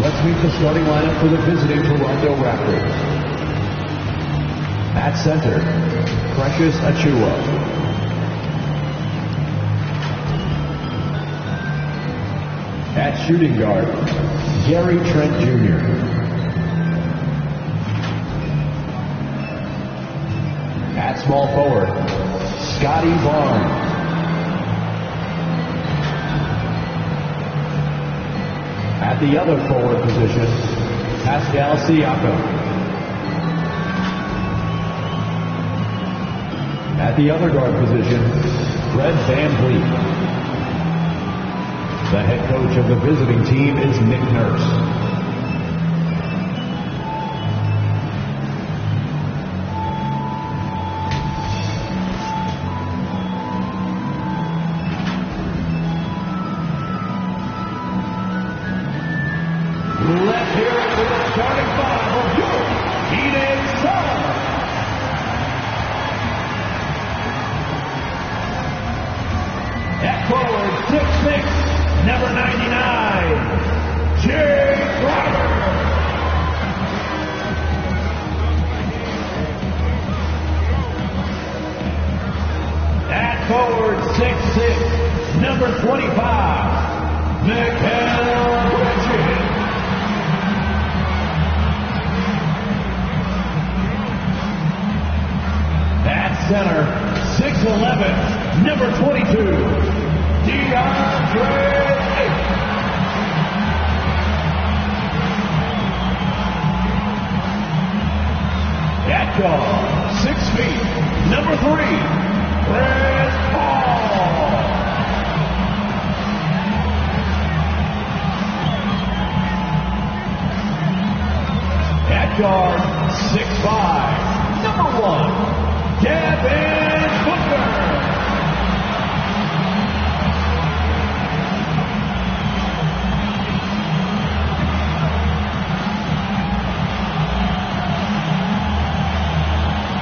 Let's meet the starting lineup for the visiting Toronto Raptors. At center, Precious Achiuwa. At shooting guard, Gary Trent Jr. At small forward, Scotty Barnes. At the other forward position, Pascal Siakam. At the other guard position, Fred VanVleet. The head coach of the visiting team is Nick Nurse. Let's hear it for the starting five of your Phoenix Suns. At forward, 6'6", number 99, Jay Crowder. At forward, 6'6", number 25, Mikal Bridges. At center, 6'11", number 22, DeAndre Ayton. At guard, 6 feet, number 3, Chris Paul. At guard, 6'5", number 1, Devin Booker.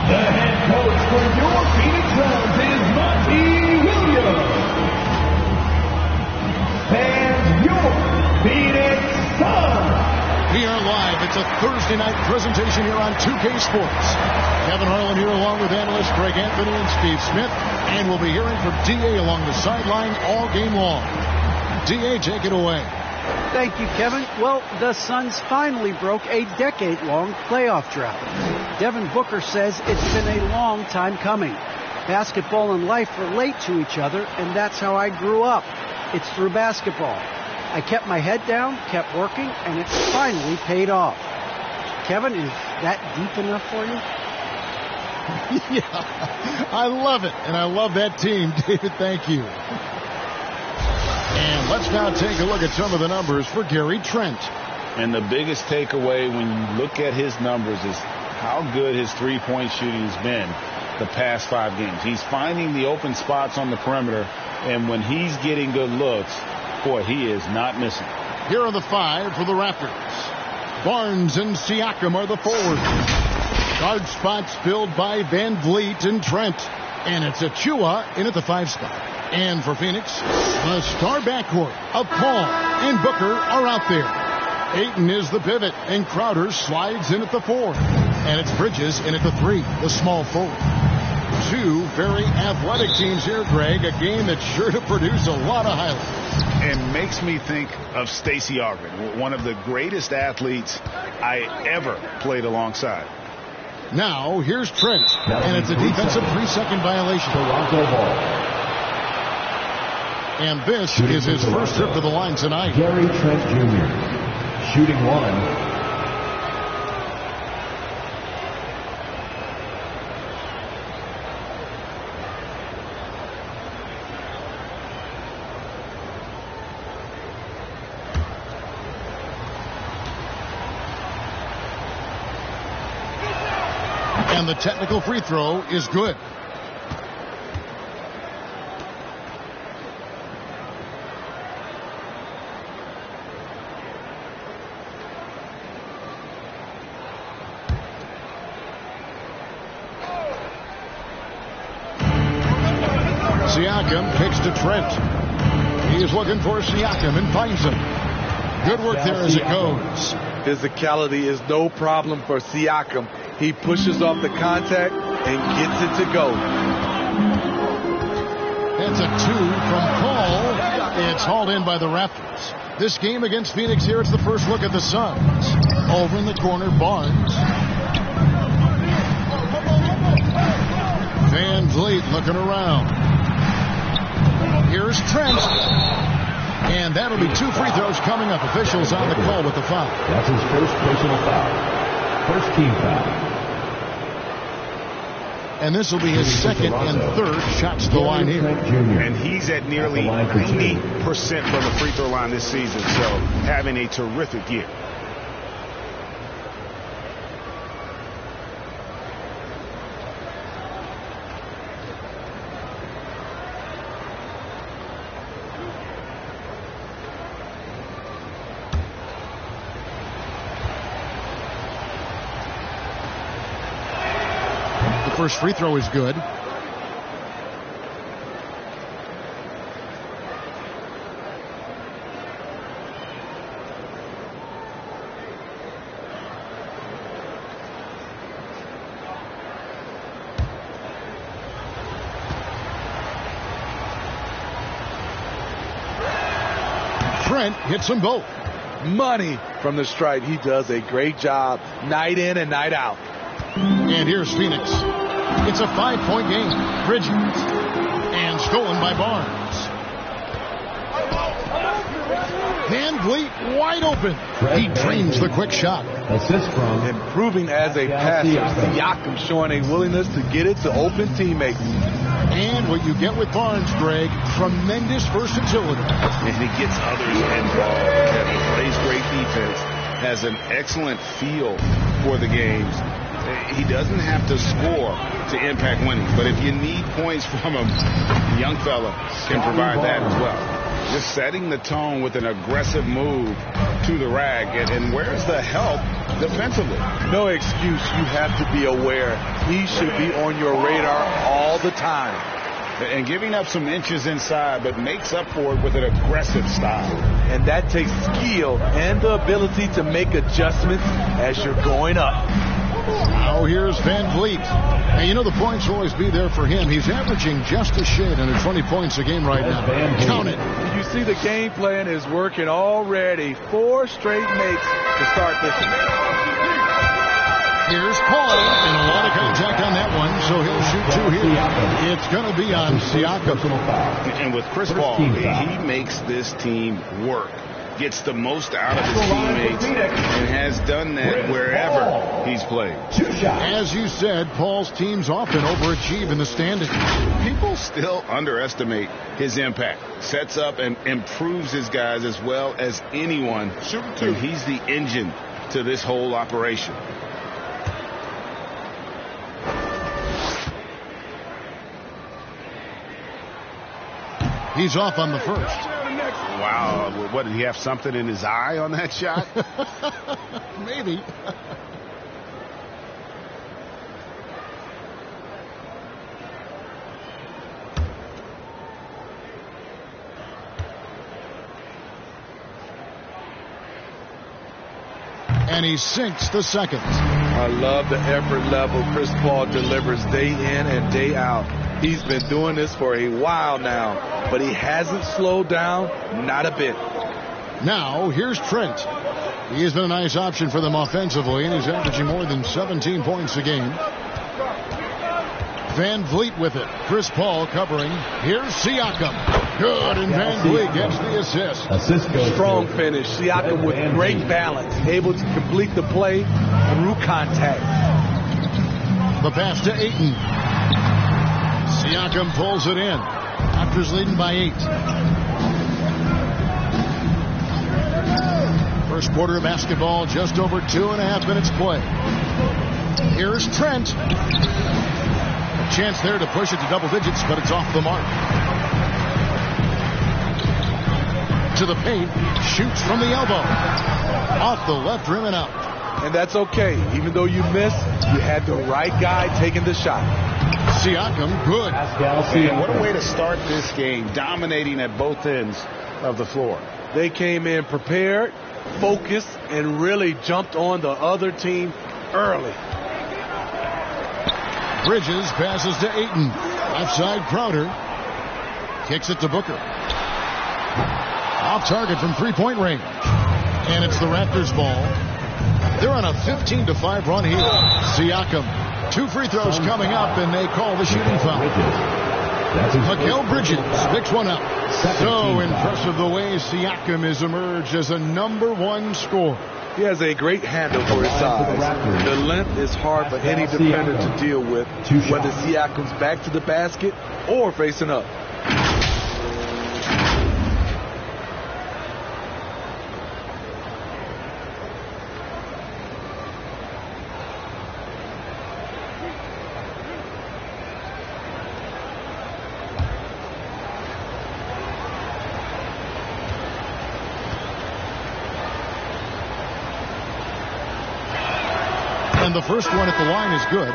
The head coach for your Phoenix Suns is Monty Williams. And your Phoenix Suns. We are live. It's a Thursday night presentation here on 2K Sports. Kevin Harlan here along with analysts Greg Anthony and Steve Smith. And we'll be hearing from D.A. along the sideline all game long. D.A., take it away. Thank you, Kevin. Well, the Suns finally broke a decade-long playoff drought. Devin Booker says it's been a long time coming. Basketball and life relate to each other, and that's how I grew up. It's through basketball. I kept my head down, kept working, and it's finally paid off. Kevin, is that deep enough for you? Yeah, I love it, and I love that team, David. Thank you. And let's now take a look at some of the numbers for Gary Trent. And the biggest takeaway when you look at his numbers is how good his three-point shooting has been the past 5 games. He's finding the open spots on the perimeter, and when he's getting good looks, boy, he is not missing. Here are the 5 for the Raptors. Barnes and Siakam are the forwards. Guard spots filled by VanVleet and Trent. And it's Achiuwa in at the 5 spot. And for Phoenix, the star backcourt of Paul and Booker are out there. Ayton is the pivot, and Crowder slides in at the 4. And it's Bridges in at the 3, the small forward. 2 very athletic teams here, Greg. A game that's sure to produce a lot of highlights. And makes me think of Stacey Augmon, one of the greatest athletes I ever played alongside. Now, here's Trent, and it's a defensive 3-second violation. Toronto ball. And this is his first trip to the line tonight. Gary Trent Jr. shooting 1. And the technical free throw is good. Siakam kicks to Trent. He is looking for Siakam and finds him. Good work there as it goes. Physicality is no problem for Siakam. He pushes off the contact and gets it to go. That's a 2 from Paul. It's hauled in by the Raptors. This game against Phoenix here, it's the first look at the Suns. Over in the corner, Barnes. Van Vliet looking around. Here's Trent. And that'll be 2 free throws coming up. Officials on the call with the foul. That's his first personal foul. First team foul. And this will be his second and third shots to the line here. And he's at nearly 90% from the free throw line this season, so having a terrific year. First free throw is good. Trent hits them both. Money from the stripe. He does a great job night in and night out. And here's Phoenix. It's a 5-point game. Bridges. And stolen by Barnes. Van Vliet wide open. He drains the quick shot. Assist from improving as a passer. Siakam showing a willingness to get it to open teammates. And what you get with Barnes, Greg, tremendous versatility. And he gets others involved. He plays great defense. Has an excellent feel for the games. He doesn't have to score to impact winning, but if you need points from him, the young fella can provide that as well. Just setting the tone with an aggressive move to the rack, and where's the help defensively? No excuse. You have to be aware. He should be on your radar all the time. And giving up some inches inside, but makes up for it with an aggressive style. And that takes skill and the ability to make adjustments as you're going up. Now here's Van Vliet. And you know the points will always be there for him. He's averaging just a shade under 20 points a game right now. Count it. You see the game plan is working already. 4 straight makes to start this one. Here's Paul, and a lot of contact on that one, so he'll shoot 2 here. It's going to be on Siakam. And with Chris Paul, he makes this team work. Gets the most out of his teammates and has done that wherever he's played. As you said, Paul's teams often overachieve in the standings. People still underestimate his impact. Sets up and improves his guys as well as anyone. And he's the engine to this whole operation. He's off on the first. Wow. What, did he have something in his eye on that shot? Maybe. And he sinks the second. I love the effort level Chris Paul delivers day in and day out. He's been doing this for a while now, but he hasn't slowed down, not a bit. Now, here's Trent. He has been a nice option for them offensively, and he's averaging more than 17 points a game. Van Vliet with it. Chris Paul covering. Here's Siakam. Good, and Van Vliet gets the assist. Strong finish. Siakam with great balance, able to complete the play through contact. The pass to Ayton. Siakam pulls it in. Raptors leading by 8. First quarter of basketball, just over 2.5 minutes play. Here's Trent. A chance there to push it to double digits, but it's off the mark. To the paint, shoots from the elbow. Off the left rim and out. And that's okay. Even though you missed, you had the right guy taking the shot. Siakam, good. And what a way to start this game, dominating at both ends of the floor. They came in prepared, focused and really jumped on the other team early. Bridges passes to Ayton. Outside Crowder. Kicks it to Booker. Off target from three-point range. And it's the Raptors' ball. They're on a 15-5 run here. Siakam. 2 free throws coming up, and they call the shooting foul. Mikal Bridges picks one up. So impressive the way Siakam has emerged as a #1 scorer. He has a great handle for his size. The length is hard for any defender to deal with, whether Siakam's back to the basket or facing up. And the first one at the line is good.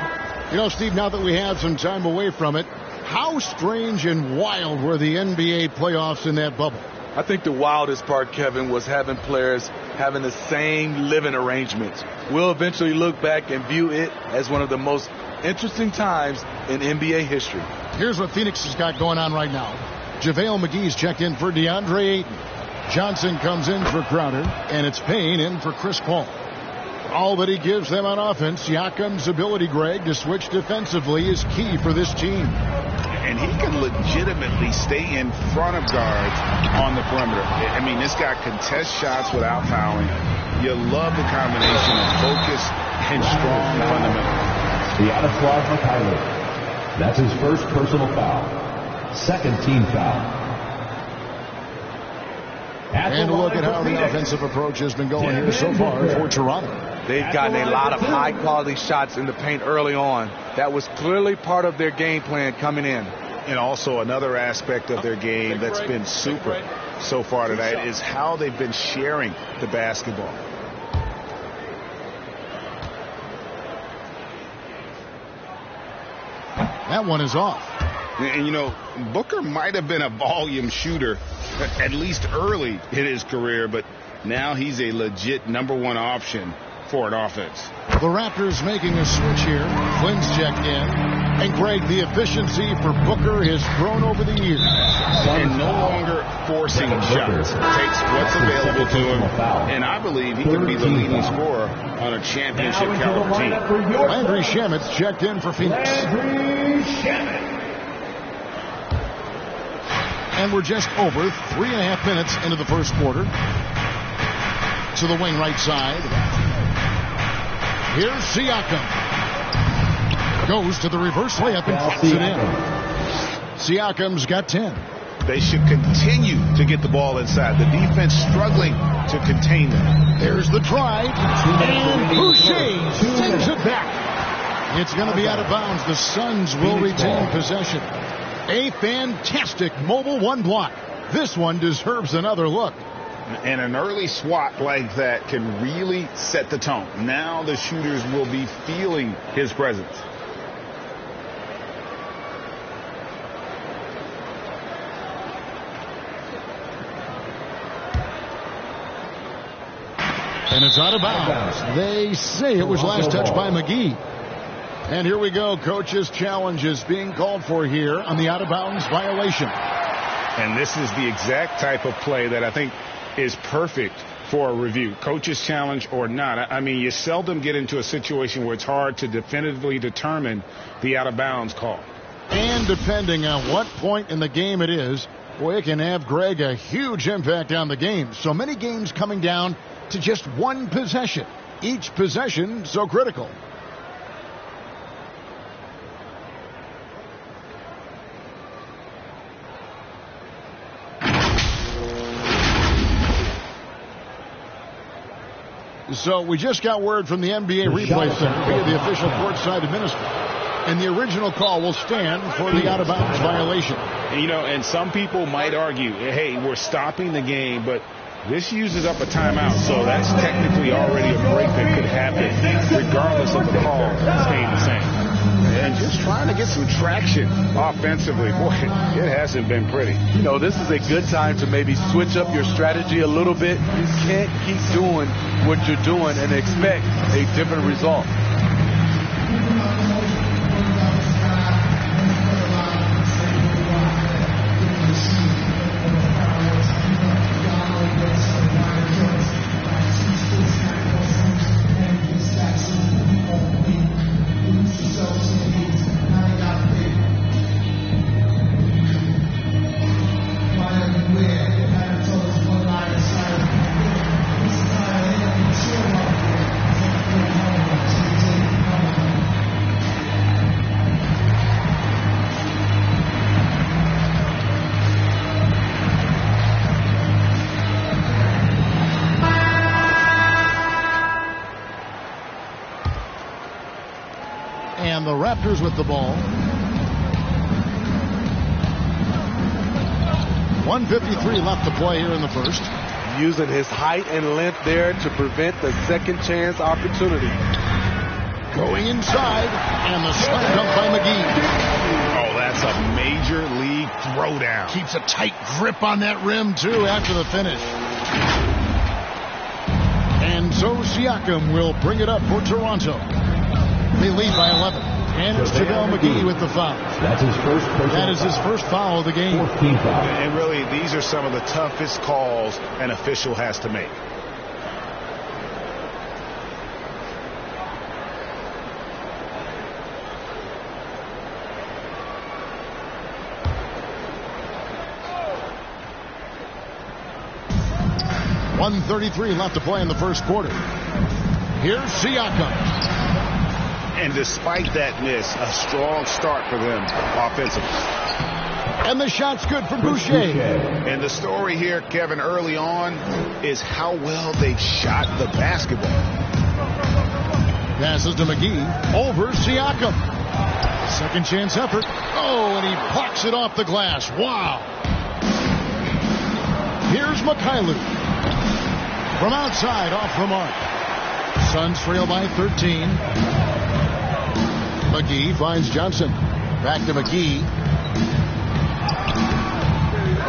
You know, Steve, now that we have some time away from it, how strange and wild were the NBA playoffs in that bubble? I think the wildest part, Kevin, was having players having the same living arrangements. We'll eventually look back and view it as one of the most interesting times in NBA history. Here's what Phoenix has got going on right now. JaVale McGee's checked in for DeAndre Ayton. Johnson comes in for Crowder, and it's Payne in for Chris Paul. All that he gives them on offense, Siakam's ability, Greg, to switch defensively is key for this team. And he can legitimately stay in front of guards on the perimeter. I mean, this guy contests shots without fouling. You love the combination of focus and strong fundamentals. Yaroslav Mikhailov. That's his first personal foul. Second team foul. And a look at how the offensive approach has been going here so far for Toronto. They've gotten a lot of high-quality shots in the paint early on. That was clearly part of their game plan coming in. And also another aspect of their game that's been super so far tonight is how they've been sharing the basketball. That one is off. And, you know, Booker might have been a volume shooter, at least early in his career, but now he's a legit #1 option for an offense. The Raptors making a switch here. Flynn's checked in. And, Greg, the efficiency for Booker has grown over the years. And no longer forcing shots. Takes what's available to him. And I believe he could be the leading scorer on a championship caliber team. Landry Shamet's checked in for Phoenix. And we're just over 3.5 minutes into the first quarter. To the wing right side. Here's Siakam. Goes to the reverse layup and puts it in. Siakam's got 10. They should continue to get the ball inside. The defense struggling to contain them. There's the drive. And Boucher sends it back. It's going to be out of bounds. The Suns will retain possession. A fantastic mobile one block. This one deserves another look. And an early swat like that can really set the tone. Now the shooters will be feeling his presence. And it's out of bounds. They say it was last touched by McGee. And here we go. Coach's challenge is being called for here on the out-of-bounds violation. And this is the exact type of play that I think is perfect for a review. Coach's challenge or not. I mean, you seldom get into a situation where it's hard to definitively determine the out-of-bounds call. And depending on what point in the game it is, boy, it can have, Greg, a huge impact on the game. So many games coming down to just one possession. Each possession so critical. So we just got word from the NBA replay center via the official courtside administrator. And the original call will stand for the out-of-bounds violation. You know, and some people might argue, hey, we're stopping the game, but this uses up a timeout, so that's technically already a break that could happen regardless of the call staying the same. and just trying to get some traction offensively. Boy, it hasn't been pretty. You know, this is a good time to maybe switch up your strategy a little bit. You can't keep doing what you're doing and expect a different result. And the Raptors with the ball. 1:53 left to play here in the first. Using his height and length there to prevent the second chance opportunity. Going inside, and the slam dunk by McGee. Oh, that's a major league throwdown. Keeps a tight grip on that rim, too, after the finish. And so Siakam will bring it up for Toronto. They lead by 11. And it's JaVale McGee with the foul. That's his first personal That is his first foul of the game. 14 foul. And really, these are some of the toughest calls an official has to make. .133 left to play in the first quarter. Here's Siakam. And despite that miss, a strong start for them offensively. And the shot's good from Boucher. And the story here, Kevin, early on is how well they shot the basketball. Passes to McGee. Over Siakam. Second chance effort. Oh, and he blocks it off the glass. Wow. Here's Mikhailuk. From outside, off the mark. Suns trail by 13. McGee finds Johnson. Back to McGee.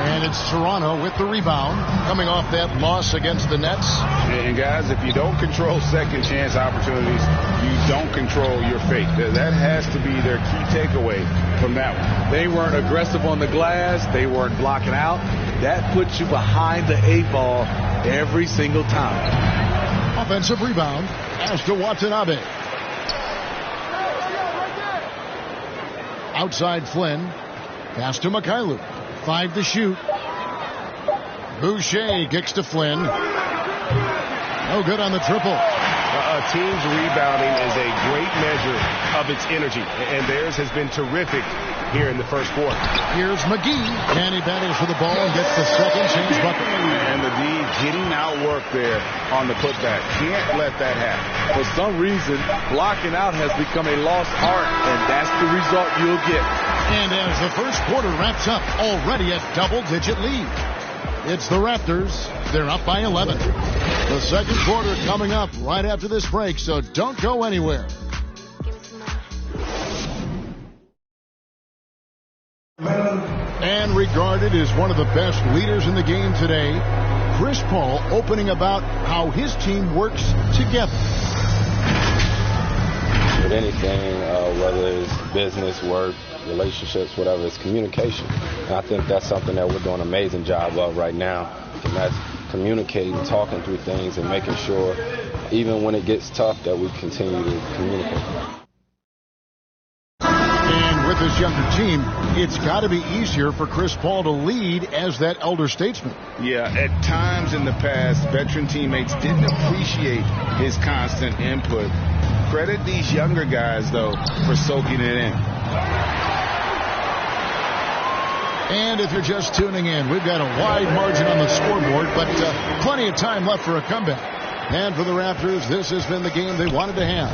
And it's Toronto with the rebound, coming off that loss against the Nets. And guys, if you don't control second chance opportunities, you don't control your fate. That has to be their key takeaway from that one. They weren't aggressive on the glass. They weren't blocking out. That puts you behind the 8 ball every single time. Offensive rebound. As to Watanabe. Outside Flynn. Pass to Mikhailuk. 5 to shoot. Boucher kicks to Flynn. No good on the triple. A team's rebounding is a great measure of its energy, and theirs has been terrific here in the first quarter. Here's McGee, and he battles for the ball and gets the second chance bucket. And the D getting outworked there on the putback. Can't let that happen. For some reason, blocking out has become a lost art, and that's the result you'll get. And as the first quarter wraps up, already a double-digit lead. It's the Raptors. They're up by 11. The second quarter coming up right after this break, so don't go anywhere. And regarded as one of the best leaders in the game today, Chris Paul opening about how his team works together. With anything, whether it's business, work, relationships, whatever, it's communication. And I think that's something that we're doing an amazing job of right now. And that's communicating, talking through things, and making sure, even when it gets tough, that we continue to communicate. And with this younger team, it's got to be easier for Chris Paul to lead as that elder statesman. Yeah, at times in the past, veteran teammates didn't appreciate his constant input. Credit these younger guys, though, for soaking it in. And if you're just tuning in, we've got a wide margin on the scoreboard, but plenty of time left for a comeback. And for the Raptors, this has been the game they wanted to have.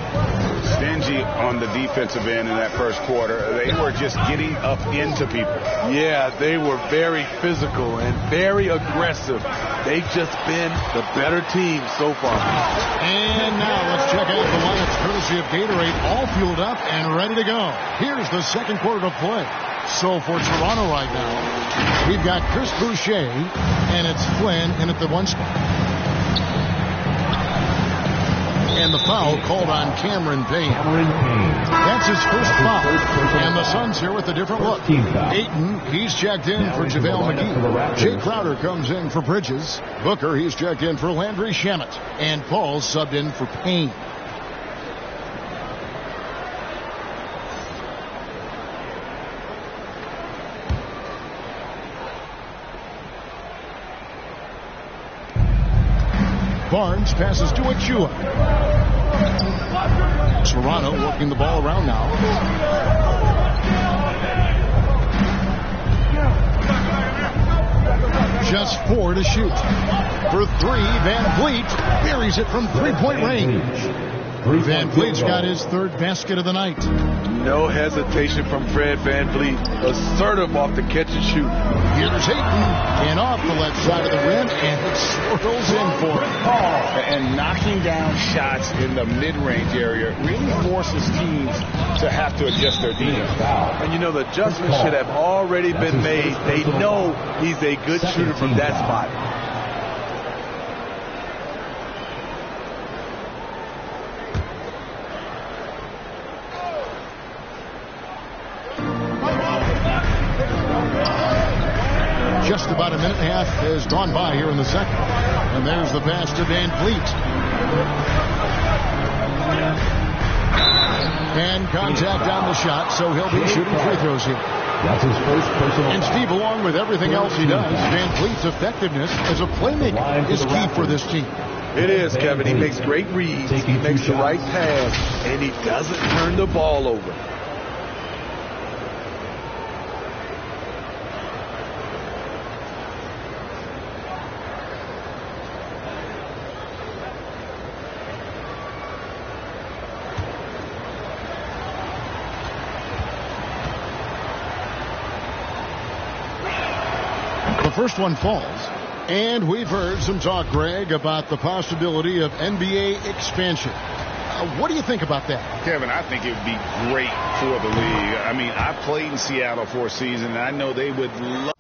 dingy on the defensive end in that first quarter. They were just getting up into people. Yeah, they were very physical and very aggressive. They've just been the better team so far. And now let's check out the lineups courtesy of Gatorade, all fueled up and ready to go. Here's the second quarter to play. So for Toronto right now, we've got Chris Boucher, and it's Flynn in at the 1 spot. And the foul called on Cameron Payne. That's his first foul. And the Suns here with a different look. Ayton, he's checked in for JaVale McGee. Jay Crowder comes in for Bridges. Booker, he's checked in for Landry Shamet. And Paul's subbed in for Payne. Barnes passes to Achua. Toronto working the ball around now. Just 4 to shoot. For 3, Van Vliet buries it from three-point range. Van Vliet's got his 3rd basket of the night. No hesitation from Fred Van Vliet. Assertive off the catch and shoot. Here's Ayton, and off the left side of the rim, and it swirls in for it. And knocking down shots in the mid-range area really forces teams to have to adjust their defense. And you know, the adjustment should have already been made. They know he's a good shooter from that spot. Just about a minute and a half has gone by here in the second. And there's the pass to Van Vliet. And contact on the shot, so he'll be shooting free throws here. That's his first personal. And Steve, along with everything else he does, Van Vliet's effectiveness as a playmaker is key for this team. It is, Kevin. He makes great reads. He makes the right pass, and he doesn't turn the ball over. The first one falls, and we've heard some talk, Greg, about the possibility of NBA expansion. What do you think about that? Kevin, I think it would be great for the league. I mean, I played in Seattle for a season, and I know they would love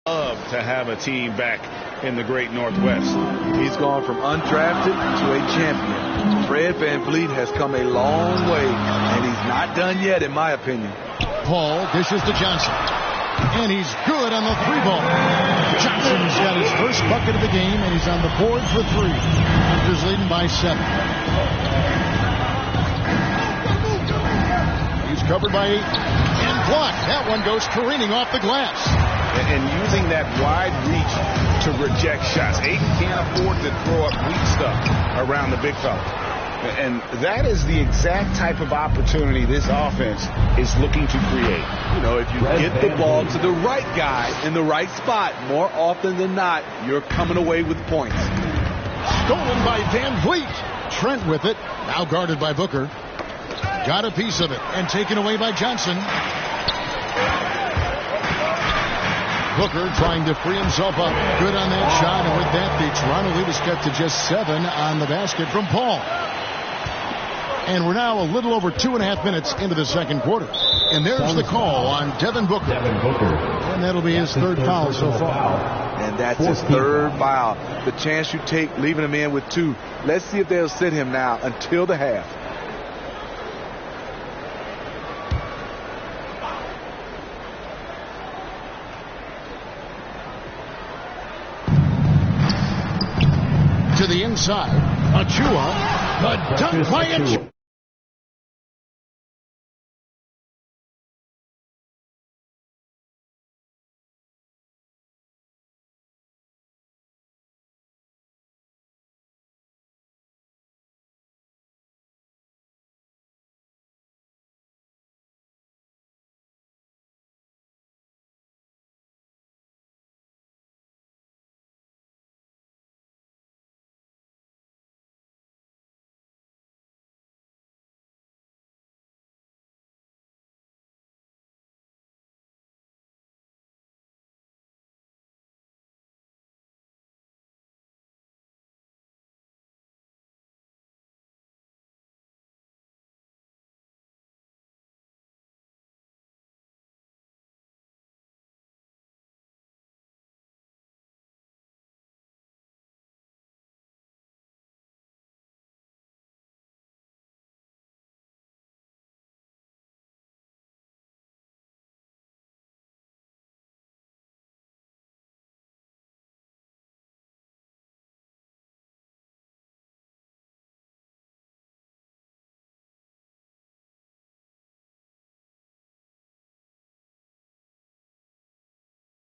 Love to have a team back in the great Northwest. He's gone from undrafted to a champion. Fred VanVleet has come a long way, and he's not done yet, in my opinion. Paul dishes to Johnson. And he's good on the 3-ball. Johnson's got his first bucket of the game, and he's on the board for 3. Raptors leading by 7. He's covered by 8. And blocked. That one goes careening off the glass. And using that wide reach to reject shots. Ayton can't afford to throw up weak stuff around the big fella. And that is the exact type of opportunity this offense is looking to create. You know, if you get the ball to the right guy in the right spot, more often than not, you're coming away with points. Stolen by VanVleet. Trent with it. Now guarded by Booker. Got a piece of it and taken away by Johnson. Booker trying to free himself up. Good on that shot. And with that, the Toronto lead is kept to just 7 on the basket from Paul. And we're now a little over 2.5 minutes into the second quarter. And there's the call on Devin Booker. And that'll be his 3rd foul so far. And that's his 3rd foul. The chance you take leaving him in with 2. Let's see if they'll sit him now until the half. To the inside. Achua. The dunk by Achua.